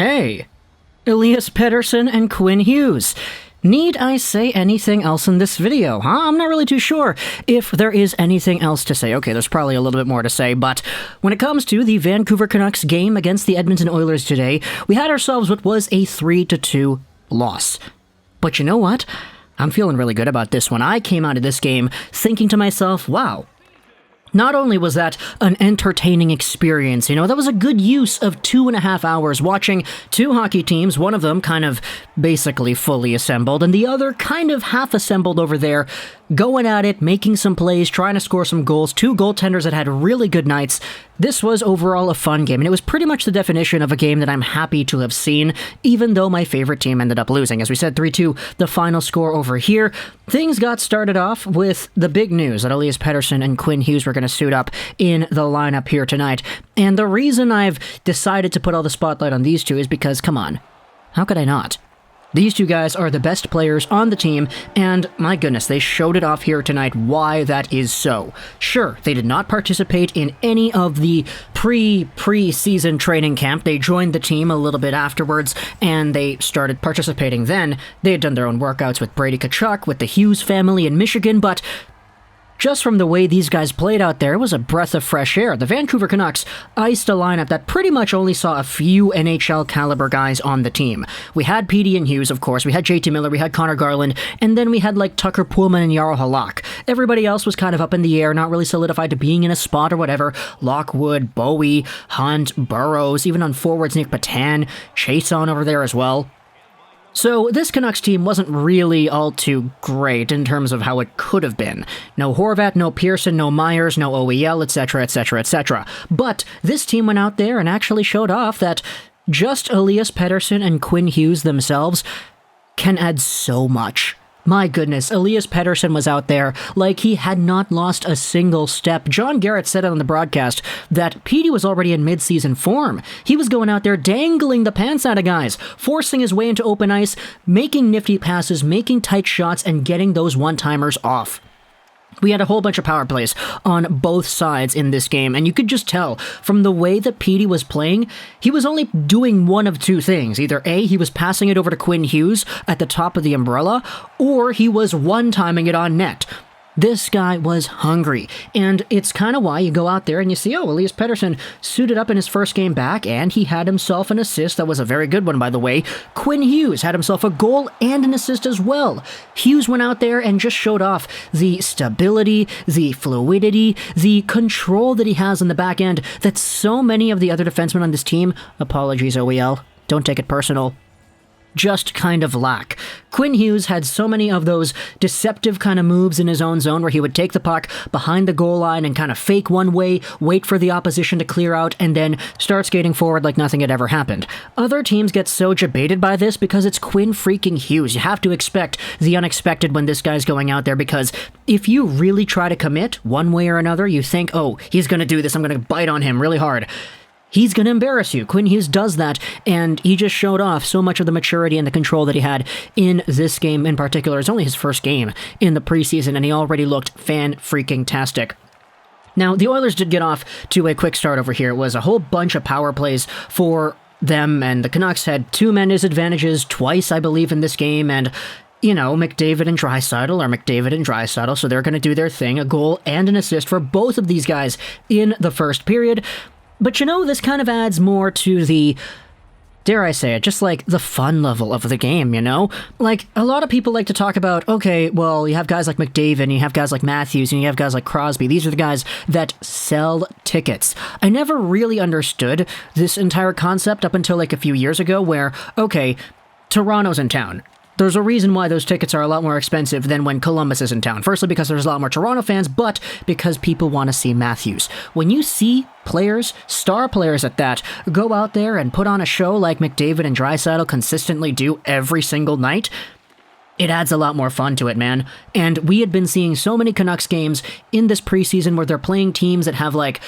Hey, ELIAS Pettersson and Quinn Hughes. Need I say anything else in this video, huh? I'm not really too sure if there is anything else to say. Okay, there's probably a little bit more to say, but when it comes to the Vancouver Canucks game against the Edmonton Oilers today, we had ourselves what was a 3-2 loss. But you know what? I'm feeling really good about this one. I came out of this game thinking to myself, wow, not only was that an entertaining experience, that was a good use of 2.5 hours watching two hockey teams, one of them kind of basically fully assembled, and the other kind of half assembled over there, going at it, making some plays, trying to score some goals, two goaltenders that had really good nights. This was overall a fun game, and it was pretty much the definition of a game that I'm happy to have seen, even though my favorite team ended up losing. As we said, 3-2, the final score over here. Things got started off with the big news that ELIAS Pettersson and Quinn Hughes were going to suit up in the lineup here tonight. And the reason I've decided to put all the spotlight on these two is because, come on, how could I not? These two guys are the best players on the team, and my goodness, they showed it off here tonight why that is so. Sure, they did not participate in any of the pre-season training camp. They joined the team a little bit afterwards, and they started participating then. They had done their own workouts with Brady Tkachuk, with the Hughes family in Michigan, but just from the way these guys played out there, it was a breath of fresh air. The Vancouver Canucks iced a lineup that pretty much only saw a few NHL caliber guys on the team. We had Petey and Hughes, of course. We had JT Miller, we had Connor Garland, and then we had like Tucker Pullman and Jarro Halak. Everybody else was kind of up in the air, not really solidified to being in a spot or whatever. Lockwood, Bowie, Hunt, Burrows, even on forwards, Nick Petan, Chiasson over there as well. So this Canucks team wasn't really all too great in terms of how it could have been. No Horvat, no Pearson, no Myers, no OEL, etc., etc., etc. But this team went out there and actually showed off that just ELIAS Pettersson and Quinn Hughes themselves can add so much. My goodness, ELIAS Pettersson was out there like he had not lost a single step. John Garrett said it on the broadcast that Petey was already in mid-season form. He was going out there dangling the pants out of guys, forcing his way into open ice, making nifty passes, making tight shots, and getting those one-timers off. We had a whole bunch of power plays on both sides in this game, and you could just tell from the way that Petey was playing, he was only doing one of two things. Either A, he was passing it over to Quinn Hughes at the top of the umbrella, or he was one-timing it on net. This guy was hungry, and it's kind of why you go out there and you see, oh, ELIAS Pettersson suited up in his first game back, and he had himself an assist. That was a very good one, by the way. Quinn Hughes had himself a goal and an assist as well. Hughes went out there and just showed off the stability, the fluidity, the control that he has on the back end that so many of the other defensemen on this team, apologies OEL, don't take it personal, just kind of lack. Quinn Hughes had so many of those deceptive kind of moves in his own zone where he would take the puck behind the goal line and kind of fake one way, wait for the opposition to clear out, and then start skating forward like nothing had ever happened. Other teams get so jebaited by this because it's Quinn freaking Hughes. You have to expect the unexpected when this guy's going out there, because if you really try to commit one way or another, you think, oh, he's going to do this, I'm going to bite on him really hard. He's going to embarrass you. Quinn Hughes does that, and he just showed off so much of the maturity and the control that he had in this game in particular. It's only his first game in the preseason, and he already looked fan-freaking-tastic. Now, the Oilers did get off to a quick start over here. It was a whole bunch of power plays for them, and the Canucks had two-man disadvantages twice, I believe, in this game, and McDavid and Draisaitl are McDavid and Draisaitl, so they're going to do their thing, a goal and an assist for both of these guys in the first period. But this kind of adds more to the, dare I say it, just like the fun level of the game, Like, a lot of people like to talk about, okay, well, you have guys like McDavid, and you have guys like Matthews, and you have guys like Crosby. These are the guys that sell tickets. I never really understood this entire concept up until like a few years ago where, okay, Toronto's in town. There's a reason why those tickets are a lot more expensive than when Columbus is in town. Firstly, because there's a lot more Toronto fans, but because people want to see Matthews. When you see players, star players at that, go out there and put on a show like McDavid and Draisaitl consistently do every single night, it adds a lot more fun to it, man. And we had been seeing so many Canucks games in this preseason where they're playing teams that have like,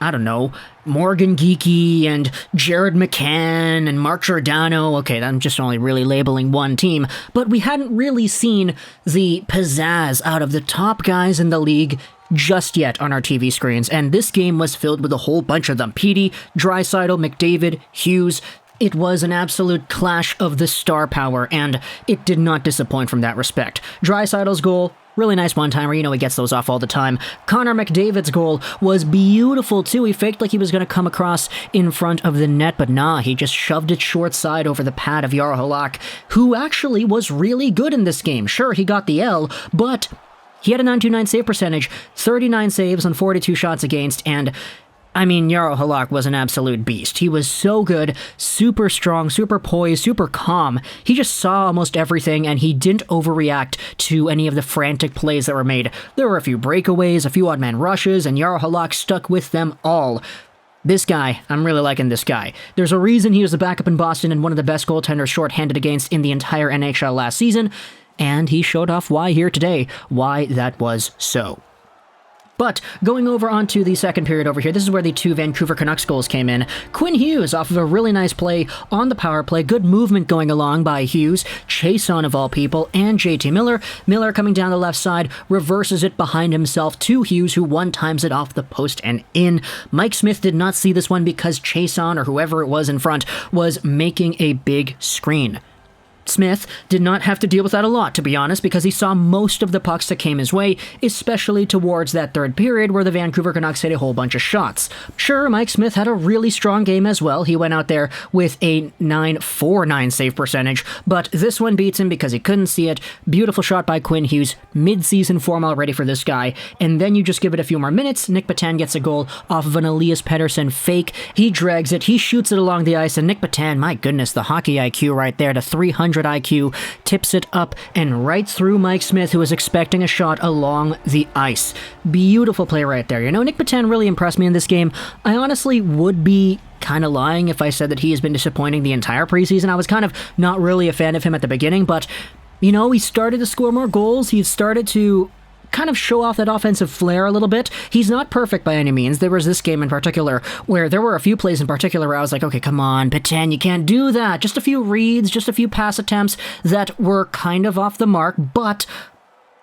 I don't know, Morgan Geekie and Jared McCann and Mark Giordano. Okay, I'm just only really labeling one team, but we hadn't really seen the pizzazz out of the top guys in the league just yet on our TV screens, and this game was filled with a whole bunch of them. Petey, Draisaitl, McDavid, Hughes. It was an absolute clash of the star power, and it did not disappoint from that respect. Draisaitl's goal, really nice one-timer, he gets those off all the time. Connor McDavid's goal was beautiful too. He faked like he was going to come across in front of the net, but nah, he just shoved it short side over the pad of Jaro Halak, who actually was really good in this game. Sure, he got the L, but he had a 929 save percentage, 39 saves on 42 shots against, and Jaro Halak was an absolute beast. He was so good, super strong, super poised, super calm. He just saw almost everything, and he didn't overreact to any of the frantic plays that were made. There were a few breakaways, a few odd man rushes, and Jaro Halak stuck with them all. This guy, I'm really liking this guy. There's a reason he was the backup in Boston and one of the best goaltenders shorthanded against in the entire NHL last season, and he showed off why here today, why that was so. But going over onto the second period over here, this is where the two Vancouver Canucks goals came in. Quinn Hughes off of a really nice play on the power play. Good movement going along by Hughes. Chiasson of all people, and JT Miller. Miller coming down the left side, reverses it behind himself to Hughes, who one-times it off the post and in. Mike Smith did not see this one because Chiasson, or whoever it was in front, was making a big screen. Smith did not have to deal with that a lot, to be honest, because he saw most of the pucks that came his way, especially towards that third period where the Vancouver Canucks hit a whole bunch of shots. Sure, Mike Smith had a really strong game as well. He went out there with a 949 save percentage, but this one beats him because he couldn't see it. Beautiful shot by Quinn Hughes, mid-season form already for this guy, and then you just give it a few more minutes. Nick Petan gets a goal off of an ELIAS Pettersson fake. He drags it, he shoots it along the ice, and Nick Petan, my goodness, the hockey IQ right there to 300 IQ, tips it up and right through Mike Smith, who was expecting a shot along the ice. Beautiful play right there. Nick Petan really impressed me in this game. I honestly would be kind of lying if I said that he has been disappointing the entire preseason. I was kind of not really a fan of him at the beginning, but, he started to score more goals. He started to kind of show off that offensive flair a little bit. He's not perfect by any means. There was this game in particular where there were a few plays in particular where I was like, okay, come on, Petan, you can't do that. Just a few reads, just a few pass attempts that were kind of off the mark, but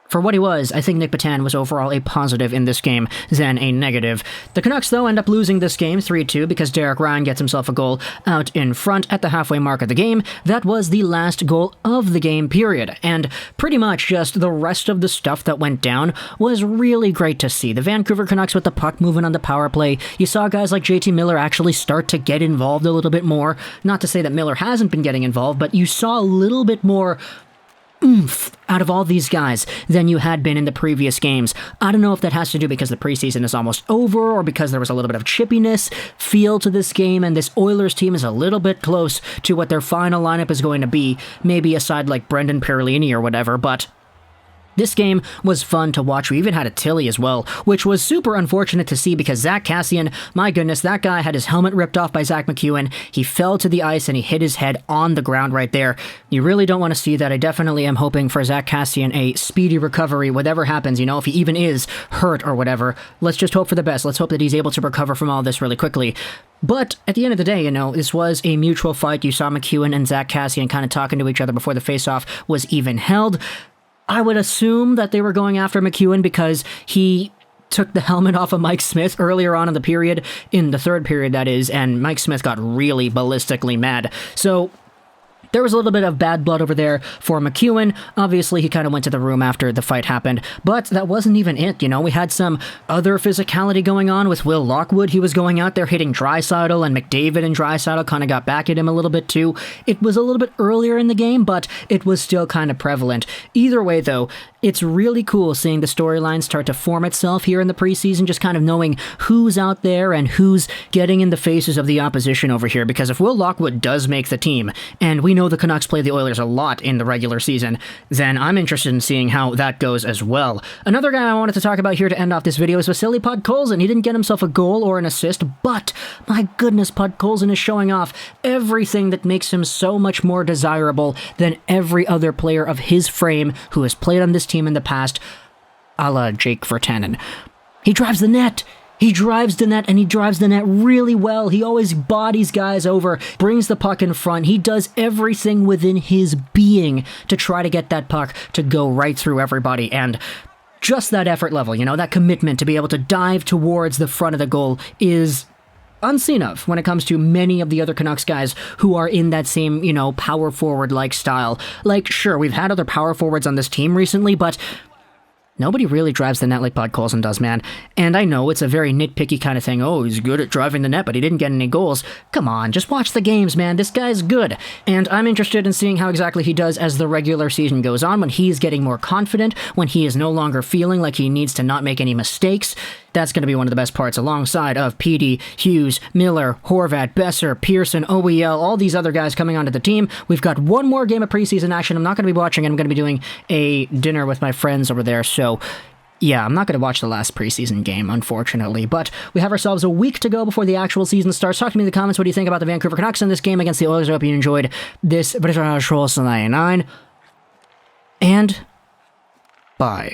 for what he was, I think Nick Petan was overall a positive in this game than a negative. The Canucks, though, end up losing this game 3-2 because Derek Ryan gets himself a goal out in front at the halfway mark of the game. That was the last goal of the game, period. And pretty much just the rest of the stuff that went down was really great to see. The Vancouver Canucks with the puck moving on the power play. You saw guys like JT Miller actually start to get involved a little bit more. Not to say that Miller hasn't been getting involved, but you saw a little bit more oomph out of all these guys than you had been in the previous games. I don't know if that has to do because the preseason is almost over or because there was a little bit of chippiness feel to this game and this Oilers team is a little bit close to what their final lineup is going to be, maybe a side like Brendan Perlini or whatever, but this game was fun to watch. We even had a Tilly as well, which was super unfortunate to see because Zack Kassian, my goodness, that guy had his helmet ripped off by Zach McEwen. He fell to the ice and he hit his head on the ground right there. You really don't want to see that. I definitely am hoping for Zack Kassian a speedy recovery, whatever happens, if he even is hurt or whatever. Let's just hope for the best. Let's hope that he's able to recover from all this really quickly. But at the end of the day, this was a mutual fight. You saw McEwen and Zack Kassian kind of talking to each other before the faceoff was even held. I would assume that they were going after McEwen because he took the helmet off of Mike Smith earlier on in the period, in the third period that is, and Mike Smith got really ballistically mad. So there was a little bit of bad blood over there for McEwen. Obviously, he kind of went to the room after the fight happened, but that wasn't even it, We had some other physicality going on with Will Lockwood. He was going out there hitting Draisaitl, and McDavid and Draisaitl kind of got back at him a little bit too. It was a little bit earlier in the game, but it was still kind of prevalent. Either way, though, it's really cool seeing the storyline start to form itself here in the preseason, just kind of knowing who's out there and who's getting in the faces of the opposition over here, because if Will Lockwood does make the team, and we know the Canucks play the Oilers a lot in the regular season, then I'm interested in seeing how that goes as well. Another guy I wanted to talk about here to end off this video is Vasily Podkolzin. He didn't get himself a goal or an assist, but my goodness, Podkolzin is showing off everything that makes him so much more desirable than every other player of his frame who has played on this team in the past, a la Jake Virtanen. He drives the net. He drives the net, and he drives the net really well. He always bodies guys over, brings the puck in front. He does everything within his being to try to get that puck to go right through everybody, and just that effort level, that commitment to be able to dive towards the front of the goal is unseen of when it comes to many of the other Canucks guys who are in that same, power forward-like style. Like, sure, we've had other power forwards on this team recently, but nobody really drives the net like Podkolzin does, man. And I know it's a very nitpicky kind of thing. Oh, he's good at driving the net, but he didn't get any goals. Come on, just watch the games, man. This guy's good. And I'm interested in seeing how exactly he does as the regular season goes on, when he's getting more confident, when he is no longer feeling like he needs to not make any mistakes. That's going to be one of the best parts, alongside of Petey, Hughes, Miller, Horvat, Besser, Pearson, OEL, all these other guys coming onto the team. We've got one more game of preseason action. I'm not going to be watching it. I'm going to be doing a dinner with my friends over there, so yeah, I'm not going to watch the last preseason game, unfortunately, but we have ourselves a week to go before the actual season starts. Talk to me in the comments. What do you think about the Vancouver Canucks in this game against the Oilers? I hope you enjoyed this British 99, and bye.